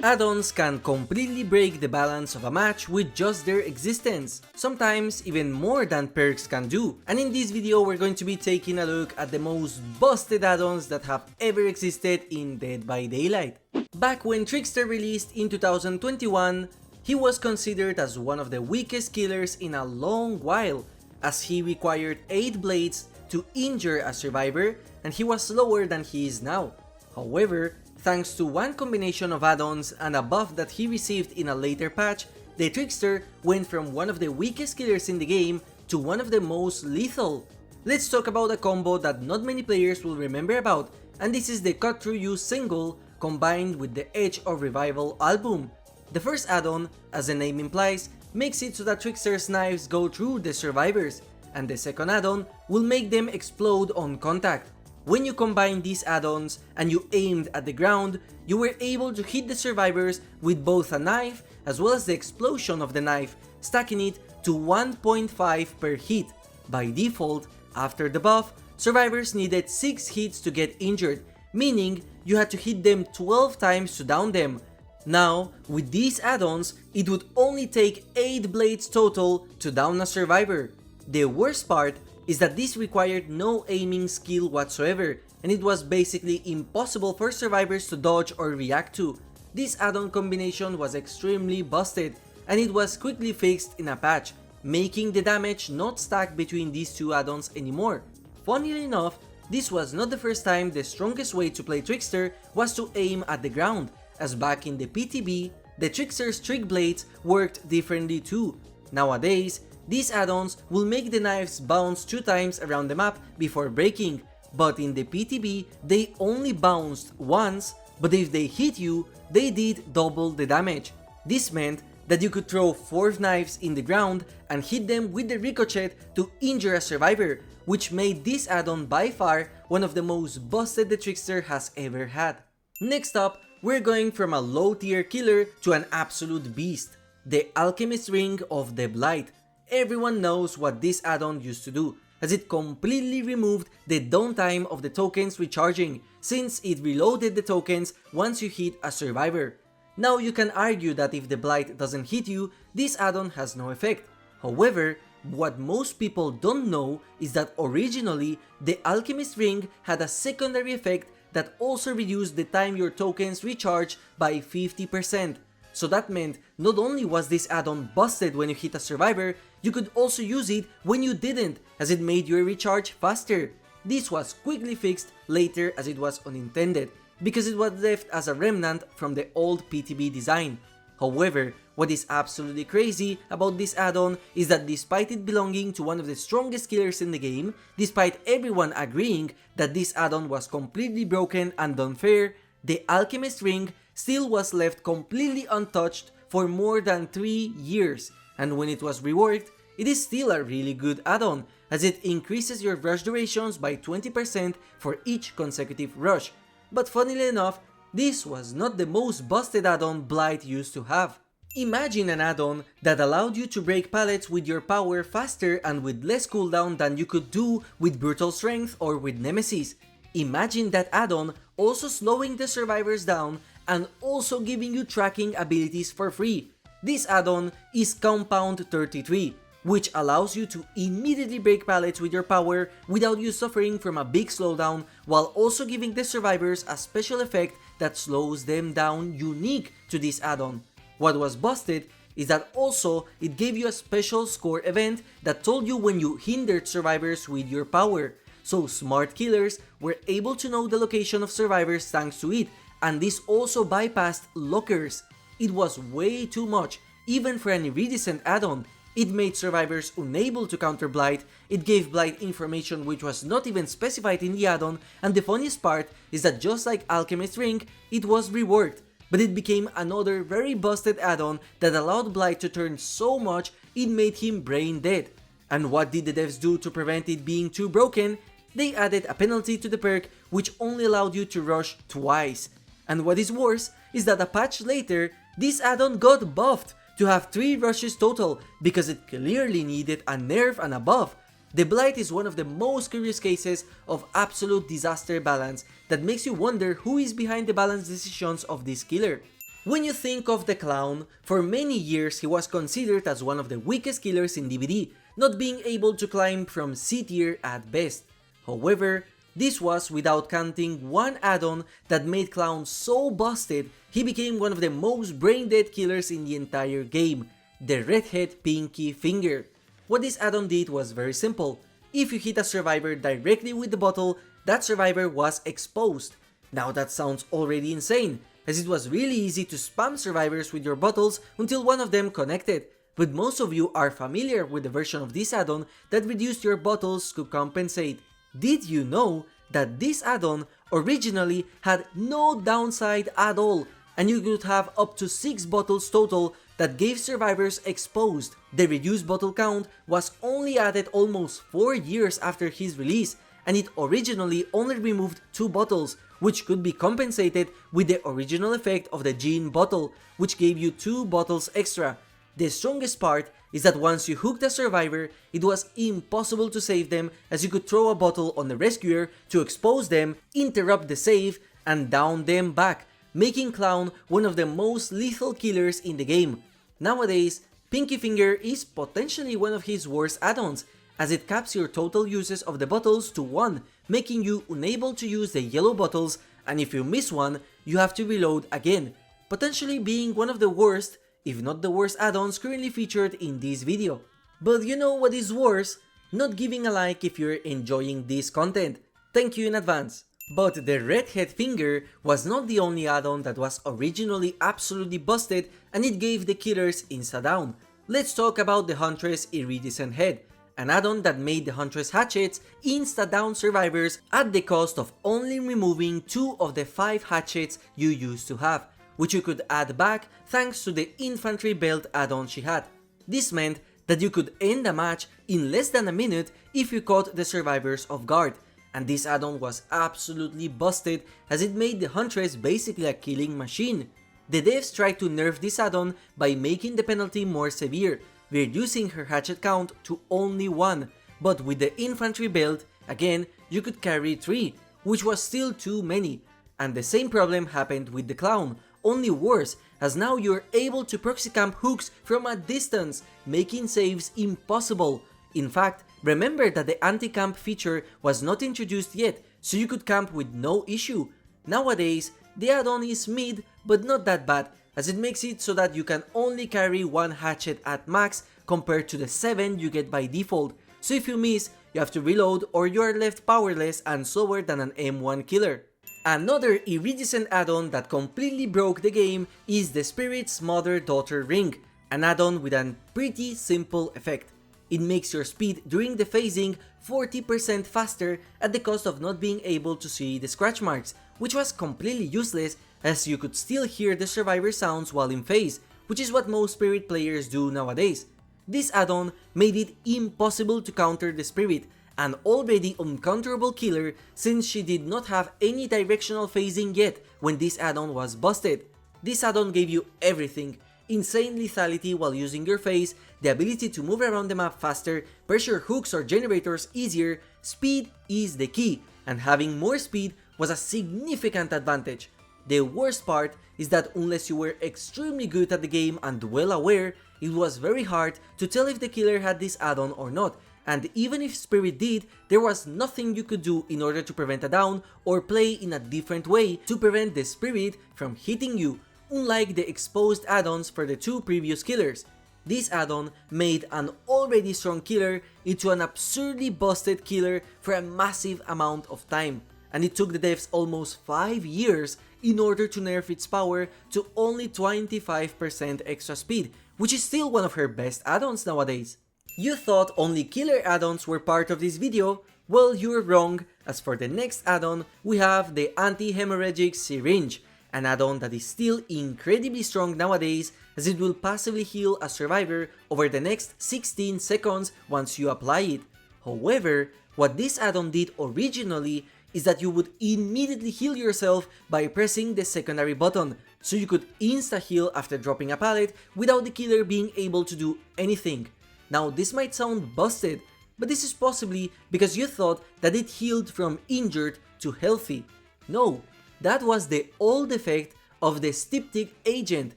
Addons can completely break the balance of a match with just their existence, sometimes even more than perks can do, and in this video we're going to be taking a look at the most busted add-ons that have ever existed in Dead by Daylight. Back when Trickster released in 2021, he was considered as one of the weakest killers in a long while, as he required 8 blades to injure a survivor and he was slower than he is now. However, thanks to one combination of add-ons and a buff that he received in a later patch, the Trickster went from one of the weakest killers in the game to one of the most lethal. Let's talk about a combo that not many players will remember about, and this is the Cut Through You single combined with the Edge of Revival album. The first add-on, as the name implies, makes it so that Trickster's knives go through the survivors, and the second add-on will make them explode on contact. When you combine these add-ons and you aimed at the ground, you were able to hit the survivors with both a knife as well as the explosion of the knife, stacking it to 1.5 per hit. By default, after the buff, survivors needed 6 hits to get injured, meaning you had to hit them 12 times to down them. Now, with these add-ons, it would only take 8 blades total to down a survivor. The worst part is that this required no aiming skill whatsoever, and it was basically impossible for survivors to dodge or react to. This add-on combination was extremely busted, and it was quickly fixed in a patch, making the damage not stack between these two add-ons anymore. Funnily enough, this was not the first time the strongest way to play Trickster was to aim at the ground, as back in the PTB, the Trickster's Trick Blades worked differently too. Nowadays, these add-ons will make the knives bounce 2 times around the map before breaking, but in the PTB they only bounced once, but if they hit you, they did double the damage. This meant that you could throw 4 knives in the ground and hit them with the Ricochet to injure a survivor, which made this add-on by far one of the most busted the Trickster has ever had. Next up, we're going from a low tier killer to an absolute beast, the Alchemist Ring of the Blight. Everyone knows what this add-on used to do, as it completely removed the downtime of the tokens recharging, since it reloaded the tokens once you hit a survivor. Now you can argue that if the Blight doesn't hit you, this add-on has no effect. However, what most people don't know is that originally, the Alchemist Ring had a secondary effect that also reduced the time your tokens recharge by 50%. So that meant not only was this add-on busted when you hit a survivor, you could also use it when you didn't, as it made your recharge faster. This was quickly fixed later as it was unintended, because it was left as a remnant from the old PTB design. However, what is absolutely crazy about this add-on is that despite it belonging to one of the strongest killers in the game, despite everyone agreeing that this add-on was completely broken and unfair, the Alchemist Ring still was left completely untouched for more than 3 years, and when it was reworked, it is still a really good add-on, as it increases your rush durations by 20% for each consecutive rush. But funnily enough, this was not the most busted add-on Blight used to have. Imagine an add-on that allowed you to break pallets with your power faster and with less cooldown than you could do with Brutal Strength or with Nemesis. Imagine that add-on also slowing the survivors down and also giving you tracking abilities for free. This add-on is Compound 33, which allows you to immediately break pallets with your power without you suffering from a big slowdown, while also giving the survivors a special effect that slows them down unique to this add-on. What was busted is that also it gave you a special score event that told you when you hindered survivors with your power, so smart killers were able to know the location of survivors thanks to it, and this also bypassed lockers. It was way too much, even for an Iridescent add-on. It made survivors unable to counter Blight, it gave Blight information which was not even specified in the add-on, and the funniest part is that just like Alchemist Ring, it was reworked, but it became another very busted add-on that allowed Blight to turn so much it made him brain dead. And what did the devs do to prevent it being too broken? They added a penalty to the perk which only allowed you to rush twice. And what is worse is that a patch later, this add-on got buffed to have 3 rushes total because it clearly needed a nerf and a buff. The Blight is one of the most curious cases of absolute disaster balance that makes you wonder who is behind the balance decisions of this killer. When you think of the Clown, for many years he was considered as one of the weakest killers in DbD, not being able to climb from C tier at best. However, this was without counting one add-on that made Clown so busted he became one of the most brain-dead killers in the entire game, the Redhead Pinkie Finger. What this add-on did was very simple. If you hit a survivor directly with the bottle, that survivor was exposed. Now that sounds already insane, as it was really easy to spam survivors with your bottles until one of them connected, but most of you are familiar with the version of this add-on that reduced your bottles to compensate. Did you know that this add-on originally had no downside at all, and you could have up to 6 bottles total that gave survivors exposed? The reduced bottle count was only added almost 4 years after his release, and it originally only removed 2 bottles, which could be compensated with the original effect of the Gin bottle, which gave you 2 bottles extra. The strongest part is that once you hooked a survivor, it was impossible to save them, as you could throw a bottle on the rescuer to expose them, interrupt the save, and down them back, making Clown one of the most lethal killers in the game. Nowadays, Pinkie Finger is potentially one of his worst add-ons, as it caps your total uses of the bottles to 1, making you unable to use the yellow bottles, and if you miss one, you have to reload again, potentially being one of the worst, if not the worst add-ons currently featured in this video. But you know what is worse? Not giving a like if you're enjoying this content. Thank you in advance. But the Redhead Finger was not the only add-on that was originally absolutely busted and it gave the killers insta-down. Let's talk about the Huntress Iridescent Head, an add-on that made the Huntress hatchets insta-down survivors at the cost of only removing 2 of the 5 hatchets you used to have, which you could add back thanks to the Infantry Belt add-on she had. This meant that you could end a match in less than a minute if you caught the survivors off guard, and this add-on was absolutely busted as it made the Huntress basically a killing machine. The devs tried to nerf this add-on by making the penalty more severe, reducing her hatchet count to only 1, but with the Infantry Belt, again, you could carry 3, which was still too many. And the same problem happened with the Clown, only worse, as now you're able to proxy camp hooks from a distance, making saves impossible. In fact, remember that the anti-camp feature was not introduced yet, so you could camp with no issue. Nowadays, the add-on is mid, but not that bad, as it makes it so that you can only carry 1 hatchet at max compared to the 7 you get by default, so if you miss, you have to reload or you are left powerless and slower than an M1 killer. Another iridescent add-on that completely broke the game is the Spirit's Mother-Daughter Ring, an add-on with a pretty simple effect. It makes your speed during the phasing 40% faster at the cost of not being able to see the scratch marks, which was completely useless as you could still hear the survivor sounds while in phase, which is what most Spirit players do nowadays. This add-on made it impossible to counter the Spirit, an already uncounterable killer since she did not have any directional phasing yet when this add-on was busted. This add-on gave you everything: insane lethality while using your phase, the ability to move around the map faster, pressure hooks or generators easier. Speed is the key, and having more speed was a significant advantage. The worst part is that unless you were extremely good at the game and well aware, it was very hard to tell if the killer had this add-on or not, and even if Spirit did, there was nothing you could do in order to prevent a down or play in a different way to prevent the Spirit from hitting you, unlike the exposed add-ons for the 2 previous killers. This add-on made an already strong killer into an absurdly busted killer for a massive amount of time, and it took the devs almost 5 years in order to nerf its power to only 25% extra speed, which is still one of her best add-ons nowadays. You thought only killer add-ons were part of this video? Well, you're wrong, as for the next add-on, we have the anti-Haemorrhagic Syringe, an add-on that is still incredibly strong nowadays as it will passively heal a survivor over the next 16 seconds once you apply it. However, what this add-on did originally is that you would immediately heal yourself by pressing the secondary button, so you could insta-heal after dropping a pallet without the killer being able to do anything. Now this might sound busted, but this is possibly because you thought that it healed from injured to healthy. No, that was the old effect of the Styptic agent,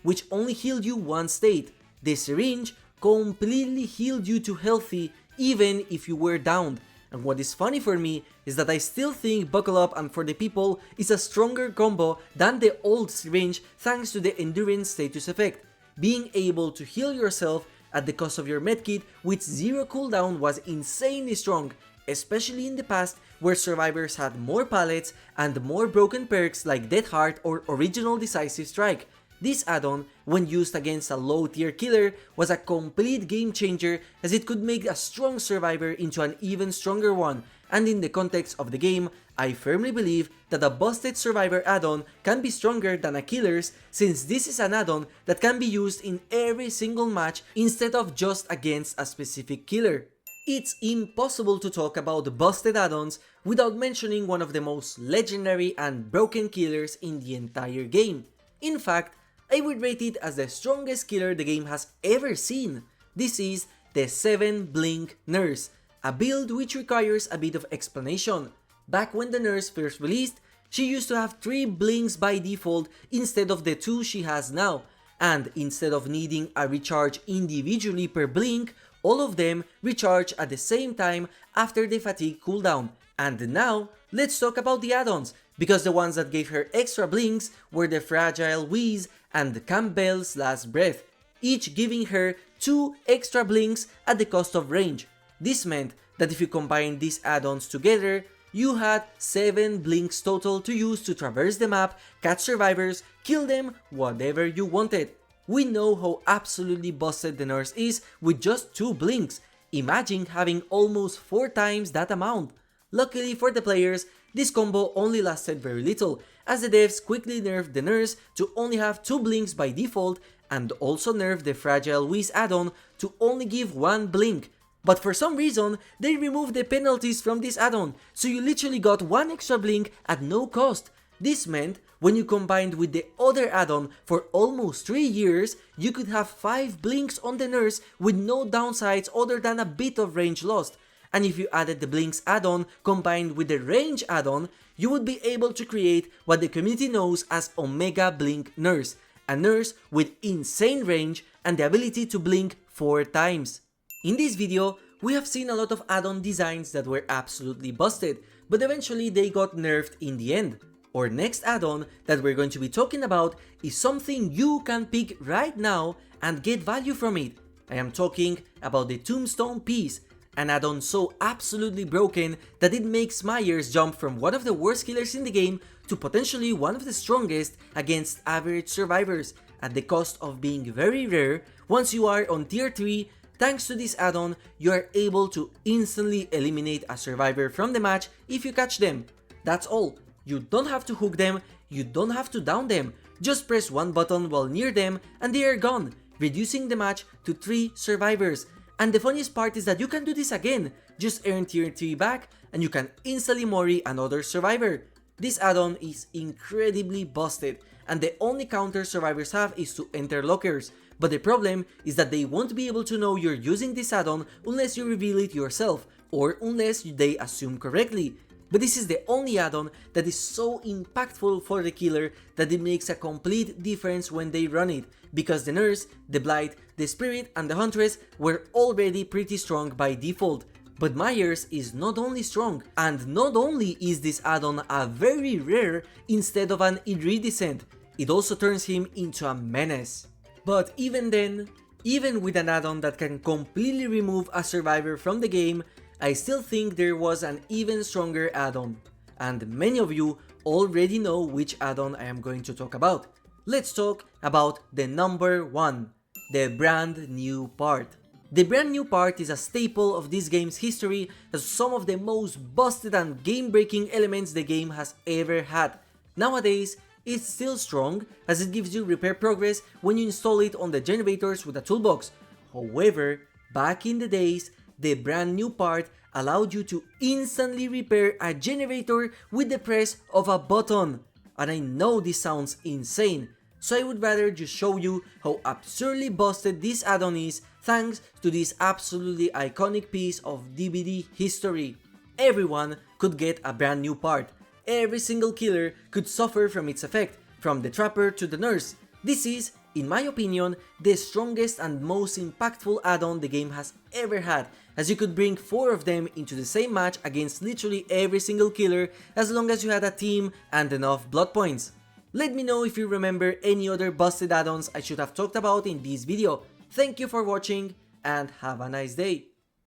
which only healed you one state. The Syringe completely healed you to healthy even if you were downed. And what is funny for me is that I still think Buckle Up and For the People is a stronger combo than the old Syringe thanks to the endurance status effect. Being able to heal yourself at the cost of your medkit with 0 cooldown was insanely strong, especially in the past where survivors had more palettes and more broken perks like Dead Heart or Original Decisive Strike. This add-on, when used against a low tier killer, was a complete game changer as it could make a strong survivor into an even stronger one, and in the context of the game, I firmly believe that a busted survivor add-on can be stronger than a killer's, since this is an add-on that can be used in every single match instead of just against a specific killer. It's impossible to talk about busted add-ons without mentioning one of the most legendary and broken killers in the entire game. In fact, I would rate it as the strongest killer the game has ever seen. This is the 7 Blink Nurse, a build which requires a bit of explanation. Back when the nurse first released, she used to have 3 blinks by default instead of the 2 she has now, and instead of needing a recharge individually per blink, all of them recharge at the same time after the fatigue cooldown. And now, let's talk about the add-ons, because the ones that gave her extra blinks were the Fragile Wheeze and Campbell's Last Breath, each giving her 2 extra blinks at the cost of range. This meant that if you combine these add-ons together, you had 7 blinks total to use to traverse the map, catch survivors, kill them, whatever you wanted. We know how absolutely busted the nurse is with just 2 blinks. Imagine having almost 4 times that amount. Luckily for the players, this combo only lasted very little, as the devs quickly nerfed the nurse to only have 2 blinks by default, and also nerfed the Fragile Wheeze add-on to only give 1 blink. But for some reason, they removed the penalties from this add-on, so you literally got 1 extra blink at no cost. This meant, when you combined with the other add-on for almost 3 years, you could have 5 blinks on the nurse with no downsides other than a bit of range lost. And if you added the blinks add-on combined with the range add-on, you would be able to create what the community knows as Omega Blink Nurse, a nurse with insane range and the ability to blink 4 times. In this video, we have seen a lot of add-on designs that were absolutely busted, but eventually they got nerfed in the end. Our next add-on that we're going to be talking about is something you can pick right now and get value from it. I am talking about the Tombstone Piece, an add-on so absolutely broken that it makes Myers jump from one of the worst killers in the game to potentially one of the strongest against average survivors, at the cost of being very rare. Once you are on tier 3, thanks to this add-on, you are able to instantly eliminate a survivor from the match if you catch them. That's all. You don't have to hook them, you don't have to down them, just press one button while near them and they are gone, reducing the match to 3 survivors. And the funniest part is that you can do this again, just earn tier 3 back and you can instantly mori another survivor. This add-on is incredibly busted, and the only counter survivors have is to enter lockers, but the problem is that they won't be able to know you're using this add-on unless you reveal it yourself, or unless they assume correctly. But this is the only add-on that is so impactful for the killer that it makes a complete difference when they run it, because the nurse, the blight, the spirit and the huntress were already pretty strong by default. But Myers is not only strong, and not only is this add-on a very rare instead of an iridescent, it also turns him into a menace. But even then, even with an add-on that can completely remove a survivor from the game, I still think there was an even stronger add-on, and many of you already know which add-on I am going to talk about. Let's talk about the number 1, the brand new part. The brand new part is a staple of this game's history as some of the most busted and game-breaking elements the game has ever had. Nowadays, it's still strong as it gives you repair progress when you install it on the generators with a toolbox. However, back in the days, the brand new part allowed you to instantly repair a generator with the press of a button. And I know this sounds insane, so I would rather just show you how absurdly busted this add-on is thanks to this absolutely iconic piece of DbD history. Everyone could get a brand new part. Every single killer could suffer from its effect, from the Trapper to the Nurse. This is, in my opinion, the strongest and most impactful add-on the game has ever had, as you could bring 4 of them into the same match against literally every single killer as long as you had a team and enough blood points. Let me know if you remember any other busted add-ons I should have talked about in this video. Thank you for watching and have a nice day.